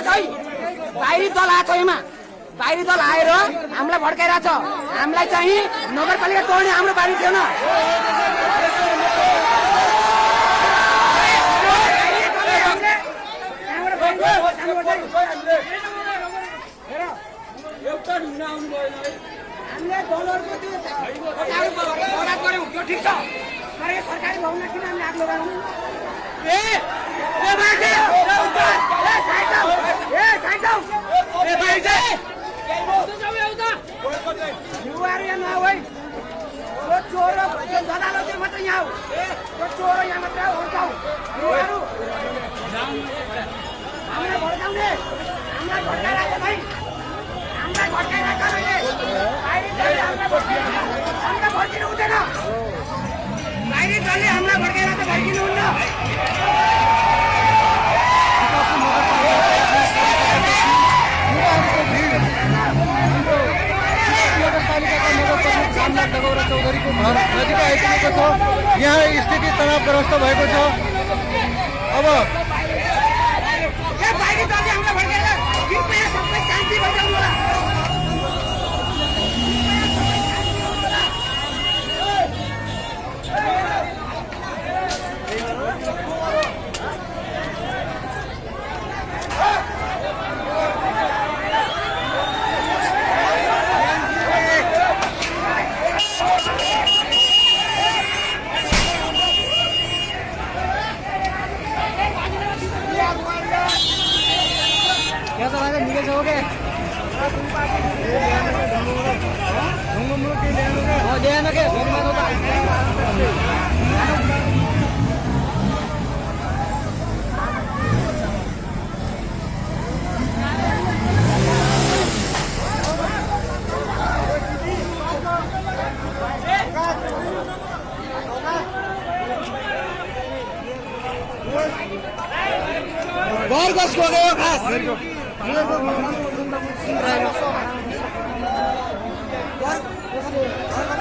छ है बाहिरी दल आएको छ यमा बाहिरी दल आएर हामीलाई भड्काइरहेछ हामीलाई चाहिँ नगरपालिका तोड्ने हाम्रो बारी थिएन एउटा ढुङ्गा आउनु भएन है हामीले दलहरुको त्यो बगात गर्यौं त्यो ठीक छ तर यो सरकारी भवनमा किन हामीले आग लगाउनु ए मान्छे ए साइड जाऊ ए भाइ चाहिँ युवाहरु यहाँ नआऊ है यो चोरो गदालती मात्र यहाँ आऊ यो चोरो यहाँ मात्र हुर्काऊ युवाहरु हामीलाई भड्काउने हामीलाई भड्काइरहेको भाइ हामीलाई भड्काइरहेको अहिले हामीलाई भड्किनु हुँदैन बाहिरी दलले हामीलाई भड्काइरहेको भड्किनु हुन्न चौधरीको घर नजिक आइपुगेको छ यहाँ स्थिति तनावग्रस्त भएको छ अब बाहिरी दलले हामीलाई भड्काएर कृपया सबै शान्ति बचाउनु होला क्या तो निकल जाओगे घर कसको गयो खास घर